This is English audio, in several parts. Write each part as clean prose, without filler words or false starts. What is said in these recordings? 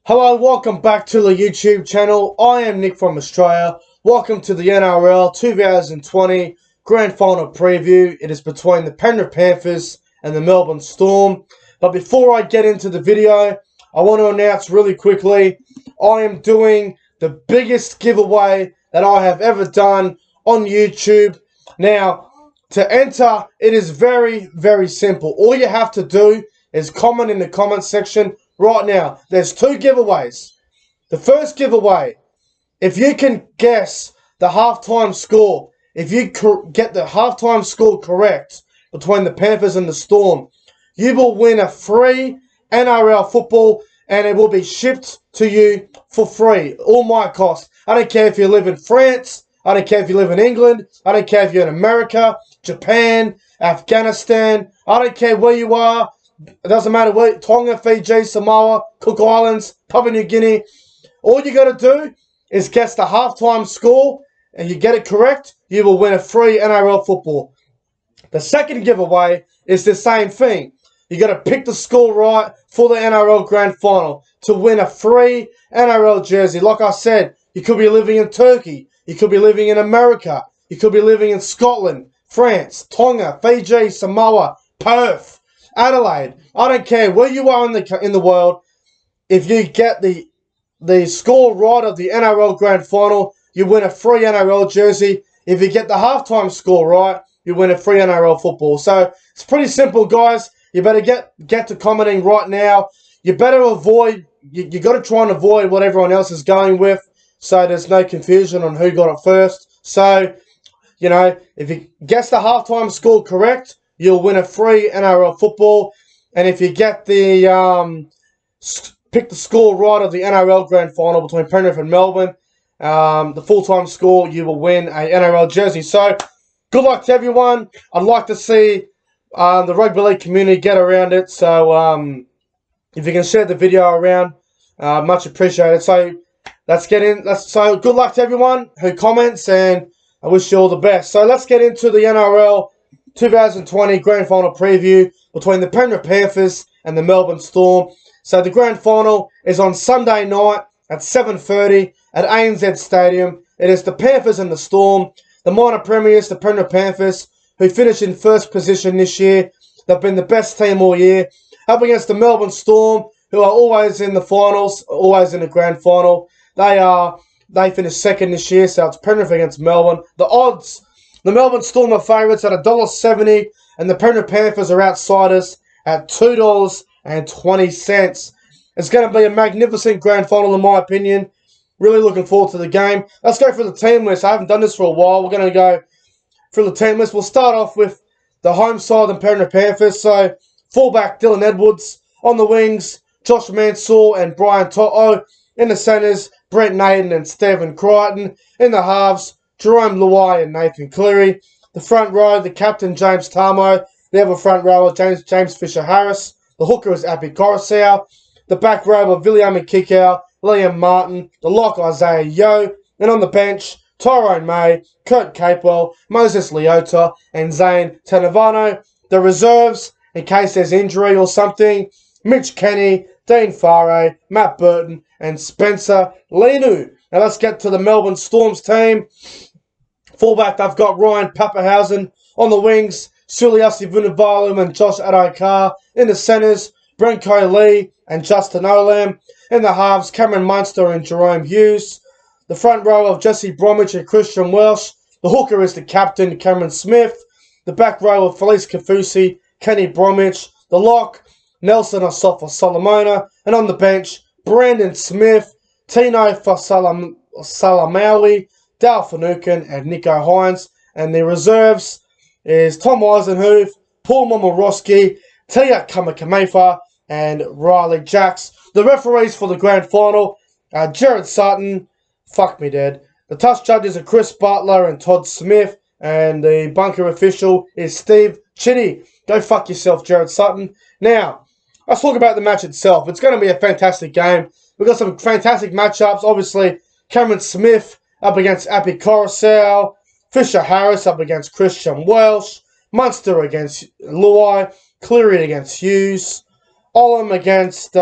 Hello, welcome back to the YouTube channel. I am Nick from Australia. Welcome to the NRL 2020 Grand Final preview. It is between the Penrith Panthers and the Melbourne Storm. But before I get into the video, I want to announce really quickly, I am doing the biggest giveaway that I have ever done on YouTube. Now, to enter, it is very, very simple. All you have to do is comment in the comment section right now. There's two giveaways. The first giveaway, if you can guess the halftime score, if you get the halftime score correct between the Panthers and the Storm, you will win a free NRL football and it will be shipped to you for free. All my cost. I don't care if you live in France. I don't care if you live in England. I don't care if you're in America, Japan, Afghanistan. I don't care where you are. It doesn't matter where, Tonga, Fiji, Samoa, Cook Islands, Papua New Guinea. All you got to do is guess the halftime score, and you get it correct, you will win a free NRL football. The second giveaway is the same thing. You got to pick the score right for the NRL Grand Final to win a free NRL jersey. Like I said, you could be living in Turkey. You could be living in America. You could be living in Scotland, France, Tonga, Fiji, Samoa, Perth, Adelaide. I don't care where you are in the world. If you get the score right of the NRL Grand Final, you win a free NRL jersey. If you get the halftime score right, you win a free NRL football. So it's pretty simple, guys. You better get to commenting right now. You better avoid. You got to try and avoid what everyone else is going with, so there's no confusion on who got it first. So, you know, if you guess the halftime score correct, you'll win a free NRL football. And if you get the pick the score right of the NRL Grand Final between Penrith and Melbourne, the full-time score, you will win a NRL jersey. So, good luck to everyone. I'd like to see the rugby league community get around it. So, if you can share the video around, much appreciated. So, let's get in. So, good luck to everyone who comments, and I wish you all the best. So, let's get into the NRL 2020 Grand Final preview between the Penrith Panthers and the Melbourne Storm. So the Grand Final is on Sunday night at 7:30 at ANZ Stadium. It is the Panthers and the Storm, the minor premiers, the Penrith Panthers, who finished in first position this year. They've been the best team all year, up against the Melbourne Storm, who are always in the finals, always in the Grand Final. They finished second this year, so it's Penrith against Melbourne. The odds: the Melbourne Storm are favourites at $1.70, and the Penrith Panthers are outsiders at $2.20. It's going to be a magnificent Grand Final, in my opinion. Really looking forward to the game. Let's go through the team list. I haven't done this for a while. We're going to go through the team list. We'll start off with the home side and Penrith Panthers. So, fullback Dylan Edwards. On the wings, Josh Mansour and Brian To'o. In the centres, Brent Naden and Stephen Crichton. In the halves, Jerome Luai and Nathan Cleary. The front row, the captain James Tarmo. The other front rower, James Fisher-Harris. The hooker is Api Coruscant. The back row of William Kikau, Liam Martin. The lock, Isaiah Yeo. And on the bench, Tyrone May, Kurt Capewell, Moses Leota, and Zane Tanavano. The reserves, in case there's injury or something, Mitch Kenny, Dean Farray, Matt Burton, and Spencer Leniu. Now let's get to the Melbourne Storm's team. Fullback, they've got Ryan Pappenhausen. On the wings, Suliasi Vunivalu and Josh Adokar. In the centres, Brenko Lee and Justin Olam. In the halves, Cameron Munster and Jerome Hughes. The front row of Jesse Bromwich and Christian Welsh. The hooker is the captain, Cameron Smith. The back row of Felice Kafusi, Kenny Bromwich. The lock, Nelson Asafa Solomona. And on the bench, Brandon Smith, Tino Salamawi, Dal Finucane, and Nico Hines. And the reserves is Tom Eisenhuth, Paul Momorowski, Tia Kamakamefa, and Riley Jacks. The referees for the Grand Final are Jared Sutton, fuck me dead. The touch judges are Chris Butler and Todd Smith, and the bunker official is Steve Chitty. Go fuck yourself, Jared Sutton. Now, let's talk about the match itself. It's going to be a fantastic game. We've got some fantastic matchups. Obviously, Cameron Smith up against Api Coruscant, Fisher-Harris up against Christian Welsh, Munster against Luai, Cleary against Hughes, Olam against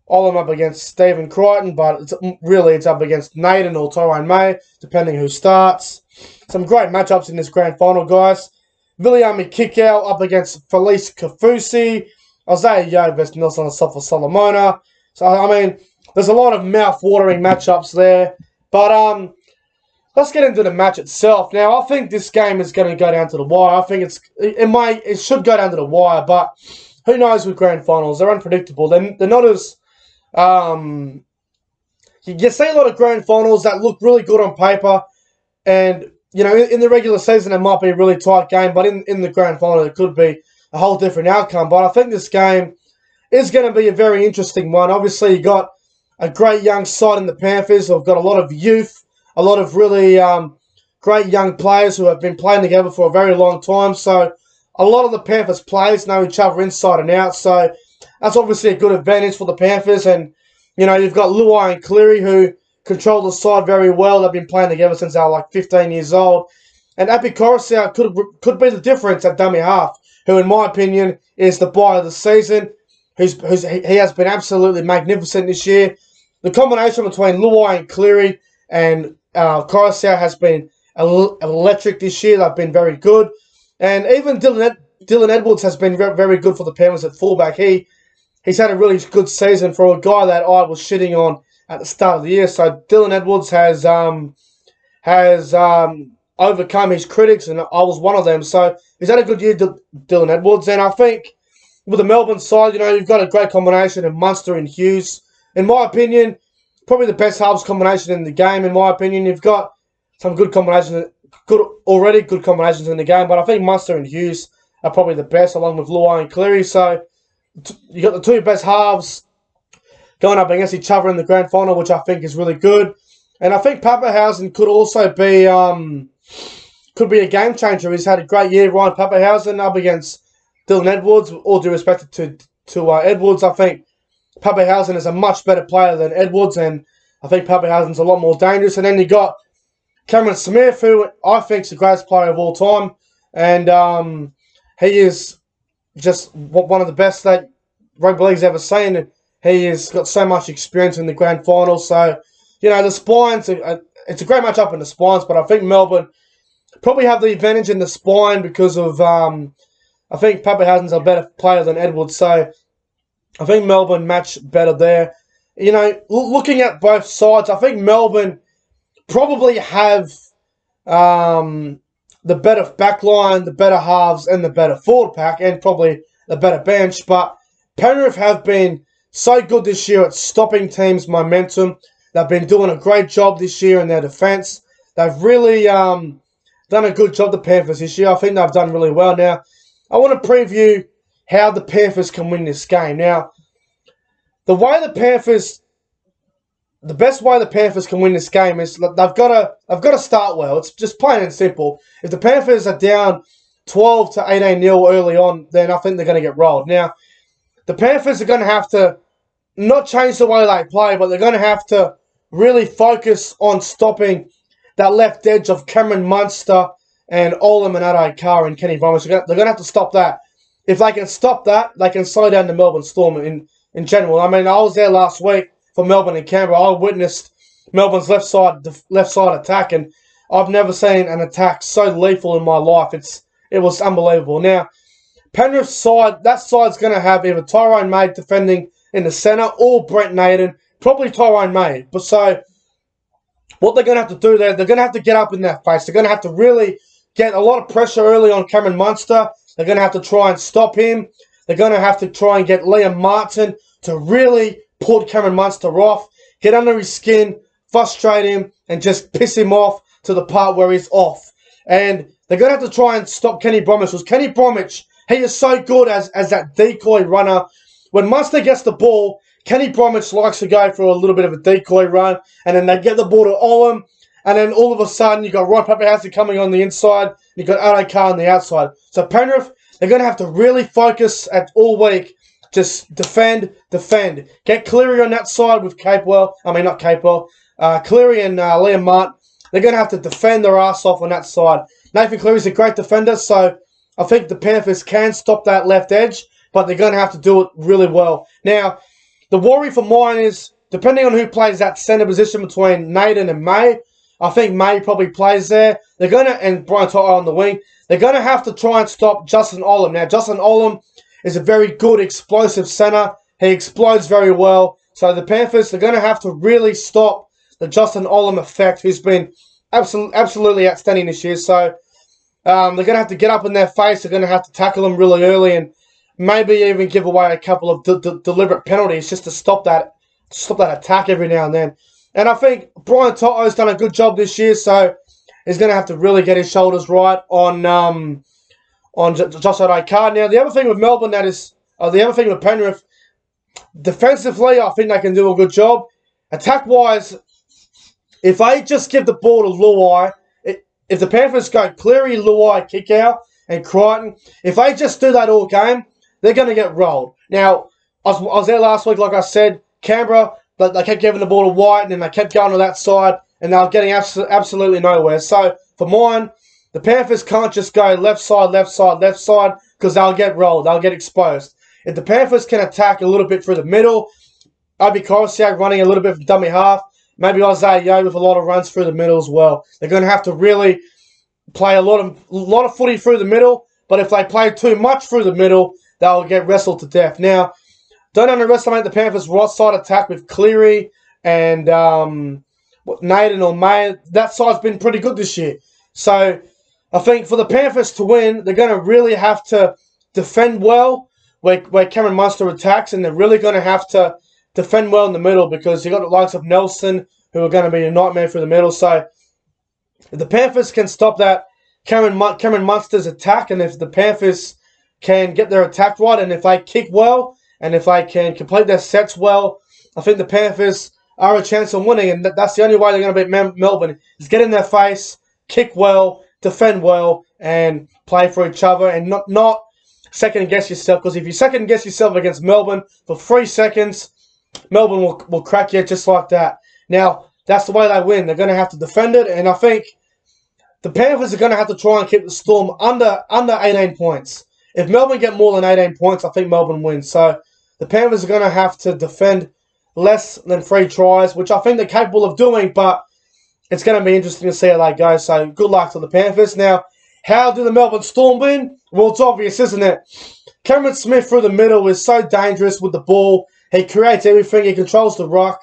Olam up against Stephen Crichton, but it's up against Naden or Tyrone May, depending who starts. Some great matchups in this grand final, guys. Viliami Kikau up against Felice Kafusi. Isaiah Yeo versus Nelson Asafa Solomona. So, I mean, there's a lot of mouth-watering matchups there. But let's get into the match itself. Now, I think this game is going to go down to the wire. I think it should go down to the wire, but who knows with grand finals? They're unpredictable. They're not as... you see a lot of grand finals that look really good on paper, and, you know, in the regular season it might be a really tight game, but in the grand final it could be a whole different outcome. But I think this game is going to be a very interesting one. Obviously, you got a great young side in the Panthers who have got a lot of youth, a lot of really great young players who have been playing together for a very long time. So a lot of the Panthers players know each other inside and out. So that's obviously a good advantage for the Panthers. And, you know, you've got Luai and Cleary who control the side very well. They've been playing together since they were like 15 years old. And Api Koroisau could be the difference at dummy half, who, in my opinion, is the buy of the season. He has been absolutely magnificent this year. The combination between Luai and Cleary and Koroisau has been electric this year. They've been very good. And even Dylan Edwards has been very good for the Panthers at fullback. He's had a really good season for a guy that I was shitting on at the start of the year. So Dylan Edwards has overcome his critics, and I was one of them. So he's had a good year, Dylan Edwards. And I think with the Melbourne side, you know, you've got a great combination of Munster and Hughes. In my opinion, probably the best halves combination in the game. In my opinion, you've got some good combinations, good combinations in the game. But I think Munster and Hughes are probably the best, along with Luai and Cleary. So you got the two best halves going up against each other in the grand final, which I think is really good. And I think Papenhuyzen could also be a game changer. He's had a great year, Ryan Papenhuyzen, up against Dylan Edwards. All due respect to Edwards, I think Papenhuyzen is a much better player than Edwards, and I think Papenhuyzen's a lot more dangerous. And then you got Cameron Smith, who I think is the greatest player of all time, and he is just one of the best that rugby league's ever seen. He has got so much experience in the grand final. So, you know, the spines, it's a great matchup in the spines, but I think Melbourne probably have the advantage in the spine because of, I think Papenhuyzen's a better player than Edwards. So I think Melbourne match better there. You know, looking at both sides, I think Melbourne probably have the better backline, the better halves, and the better forward pack, and probably the better bench. But Penrith have been so good this year at stopping teams' momentum. They've been doing a great job this year in their defence. They've really done a good job, the Panthers, this year. I think they've done really well. Now, I want to preview how the Panthers can win this game. Now, the best way the Panthers can win this game is they've got to start well. It's just plain and simple. If the Panthers are down 12 to 18-0 early on, then I think they're going to get rolled. Now, the Panthers are going to have to not change the way they play, but they're going to have to really focus on stopping that left edge of Cameron Munster and Olam and Adai Carr and Kenny Bromwich. They're going to have to stop that. If they can stop that, they can slow down the Melbourne Storm in general. I mean, I was there last week for Melbourne and Canberra. I witnessed Melbourne's left side attack, and I've never seen an attack so lethal in my life. It was unbelievable. Now, Penrith's side, that side's going to have either Tyrone May defending in the centre or Brent Naden, probably Tyrone May. But so, what they're going to have to do there, they're going to have to get up in their face. They're going to have to really get a lot of pressure early on Cameron Munster. They're going to have to try and stop him. They're going to have to try and get Liam Martin to really put Cameron Munster off, get under his skin, frustrate him, and just piss him off to the part where he's off. And they're going to have to try and stop Kenny Bromwich, because Kenny Bromwich, he is so good as that decoy runner. When Munster gets the ball, Kenny Bromwich likes to go for a little bit of a decoy run, and then they get the ball to Olam, and then all of a sudden you've got Ryan Papenhuyzen coming on the inside, and you've got Adai Carr on the outside. So Penrith, they're going to have to really focus at all week. Just defend. Get Cleary on that side with Cleary and Liam Martin. They're going to have to defend their ass off on that side. Nathan Cleary's a great defender, so I think the Panthers can stop that left edge, but they're going to have to do it really well. Now, The worry for mine is, depending on who plays that centre position between Naden and May, I think May probably plays there. They're going to, and Brian Toto on the wing, they're going to have to try and stop Justin Olam. Now, Justin Olam is a very good, explosive centre. He explodes very well. So the Panthers, they're going to have to really stop the Justin Olam effect, who's been absolutely outstanding this year. So they're going to have to get up in their face. They're going to have to tackle them really early and maybe even give away a couple of deliberate penalties just to stop that attack every now and then. And I think Brian Toto's done a good job this year, so he's going to have to really get his shoulders right on Josh Addo-Carr. Now, the other thing with Melbourne the other thing with Penrith, defensively, I think they can do a good job. Attack-wise, if they just give the ball to Luai, if the Panthers go Cleary, Luai, Kikau, and Crichton, if they just do that all game, they're going to get rolled. Now, I was there last week, like I said, Canberra, but they kept giving the ball to White, and then they kept going to that side, and they were getting absolutely nowhere. So, for mine, the Panthers can't just go left side, because they'll get rolled. They'll get exposed. If the Panthers can attack a little bit through the middle, Api Koroisiak running a little bit from dummy half, maybe Isaiah Yeo with a lot of runs through the middle as well. They're going to have to really play a lot of footy through the middle, but if they play too much through the middle, they'll get wrestled to death. Now, don't underestimate the Panthers' right side attack with Cleary and Naden or May. That side's been pretty good this year. So I think for the Panthers to win, they're going to really have to defend well where Cameron Munster attacks, and they're really going to have to defend well in the middle because you've got the likes of Nelson who are going to be a nightmare through the middle. So if the Panthers can stop that Cameron Munster's attack, and if the Panthers can get their attack right, and if they kick well, and if they can complete their sets well, I think the Panthers are a chance of winning, and that's the only way they're going to beat Melbourne, is get in their face, kick well, defend well, and play for each other, and not second-guess yourself, because if you second-guess yourself against Melbourne for 3 seconds, Melbourne will crack you just like that. Now, that's the way they win. They're going to have to defend it, and I think the Panthers are going to have to try and keep the Storm under 18 points. If Melbourne get more than 18 points, I think Melbourne wins. So the Panthers are going to have to defend less than 3 tries, which I think they're capable of doing, but it's going to be interesting to see how they go. So good luck to the Panthers. Now, how do the Melbourne Storm win? Well, it's obvious, isn't it? Cameron Smith through the middle is so dangerous with the ball. He creates everything. He controls the ruck.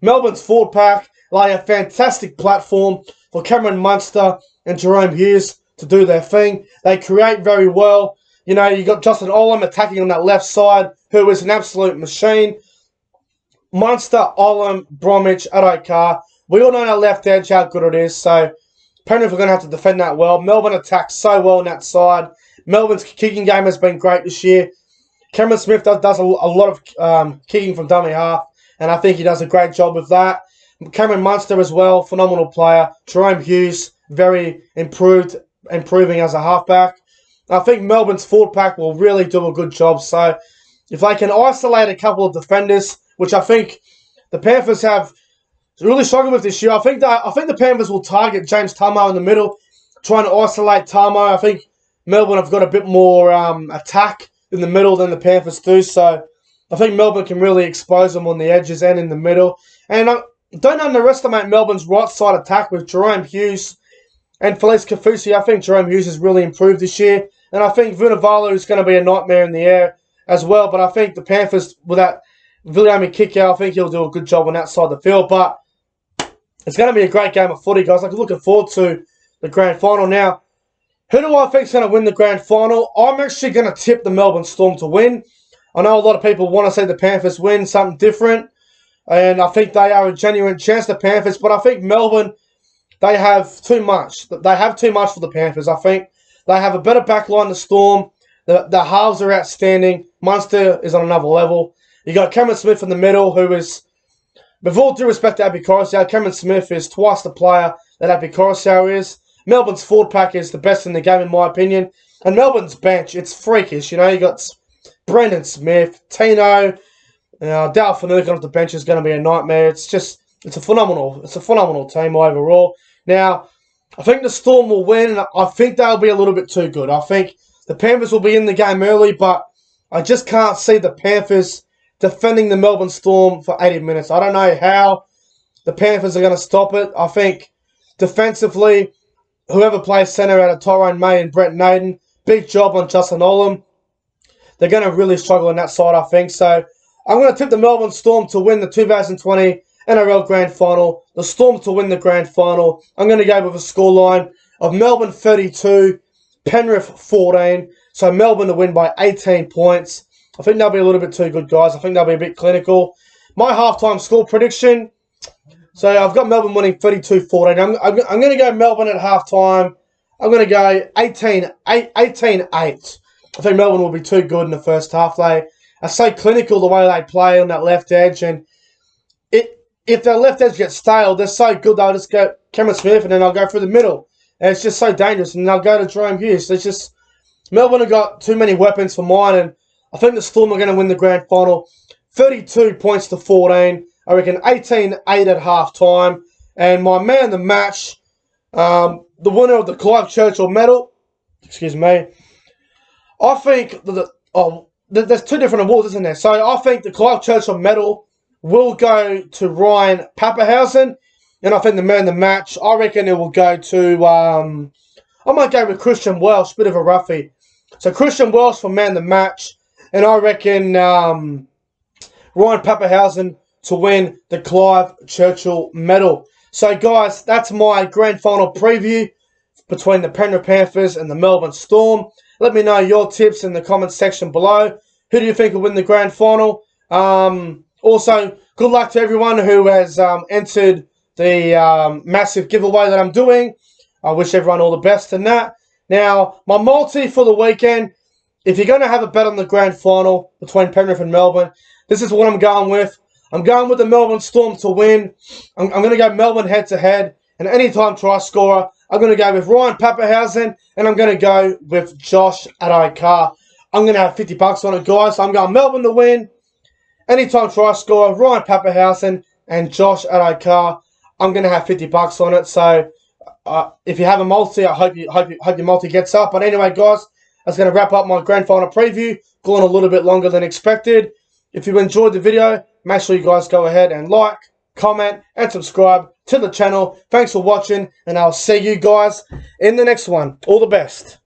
Melbourne's forward pack lay a fantastic platform for Cameron Munster and Jerome Hughes to do their thing. They create very well. You know, you got Justin Olam attacking on that left side, who is an absolute machine. Munster, Olam, Bromwich, Addo-Carr. We all know on our left edge how good it is, so Penrith are going to have to defend that well. Melbourne attacks so well on that side. Melbourne's kicking game has been great this year. Cameron Smith does a lot of kicking from dummy half, and I think he does a great job with that. Cameron Munster as well, phenomenal player. Jerome Hughes, very improving as a halfback. I think Melbourne's forward pack will really do a good job. So if they can isolate a couple of defenders, which I think the Panthers have really struggled with this year, I think the Panthers will target James Tamou in the middle, trying to isolate Tamou. I think Melbourne have got a bit more attack in the middle than the Panthers do. So I think Melbourne can really expose them on the edges and in the middle. And don't underestimate Melbourne's right side attack with Jerome Hughes and Felice Kaufusi. I think Jerome Hughes has really improved this year. And I think Vunivalu is going to be a nightmare in the air as well. But I think the Panthers, with that Viliami Kikau, I think he'll do a good job on that side of the field. But it's going to be a great game of footy, guys. I'm looking forward to the grand final. Now, who do I think is going to win the grand final? I'm actually going to tip the Melbourne Storm to win. I know a lot of people want to see the Panthers win, something different. And I think they are a genuine chance, the Panthers. But I think Melbourne, they have too much. They have too much for the Panthers, I think. They have a better backline than the Storm. The halves are outstanding. Munster is on another level. You got Cameron Smith in the middle, who is, with all due respect to Api Koroisiak, Cameron Smith is twice the player that Api Koroisiak is. Melbourne's forward pack is the best in the game, in my opinion. And Melbourne's bench, it's freakish. You know, you got Brendan Smith, Tino, Dale Finucane off the bench is going to be a nightmare. It's a phenomenal team overall. Now, I think the Storm will win, and I think they'll be a little bit too good. I think the Panthers will be in the game early, but I just can't see the Panthers defending the Melbourne Storm for 80 minutes. I don't know how the Panthers are going to stop it. I think defensively, whoever plays centre out of Tyrone May and Brent Naden, big job on Justin Olam. They're going to really struggle on that side, I think. So I'm going to tip the Melbourne Storm to win the 2020 NRL Grand Final. The Storm to win the Grand Final. I'm going to go with a scoreline of Melbourne 32, Penrith 14. So Melbourne to win by 18 points. I think they'll be a little bit too good, guys. I think they'll be a bit clinical. My halftime score prediction. So I've got Melbourne winning 32-14. I'm going to go Melbourne at halftime. I'm going to go 18-8. I think Melbourne will be too good in the first half. They are so clinical the way they play on that left edge. And if their left edge gets stale, they're so good they'll just go Cameron Smith and then they'll go through the middle. And it's just so dangerous. And they'll go to Jerome Hughes. It's just Melbourne have got too many weapons for mine. And I think the Storm are going to win the grand final 32 points to 14. I reckon 18-8 at halftime. And my man of the match, the winner of the Clive Churchill medal, excuse me, I think there's two different awards, isn't there? So I think the Clive Churchill medal will go to Ryan Papenhuyzen. And I think the man of the match, I reckon it will go to, I might go with Christian Welch, bit of a roughie. So Christian Welch for man of the match. And I reckon Ryan Papenhuyzen to win the Clive Churchill medal. So, guys, that's my grand final preview between the Penrith Panthers and the Melbourne Storm. Let me know your tips in the comments section below. Who do you think will win the grand final? Also, good luck to everyone who has entered the massive giveaway that I'm doing. I wish everyone all the best in that. Now, my multi for the weekend, if you're going to have a bet on the grand final between Penrith and Melbourne, this is what I'm going with. I'm going with the Melbourne Storm to win. I'm going to go Melbourne head-to-head. And anytime try scorer, I'm going to go with Ryan Papenhuyzen. And I'm going to go with Josh Addo-Carr. I'm going to have $50 on it, guys. So I'm going Melbourne to win. Anytime try scorer, Ryan Papenhuyzen and Josh Addo-Carr. I'm going to have $50 on it. So if you have a multi, I hope your multi gets up. But anyway, guys, that's going to wrap up my grand final preview. Going a little bit longer than expected. If you enjoyed the video, make sure you guys go ahead and like, comment, and subscribe to the channel. Thanks for watching, and I'll see you guys in the next one. All the best.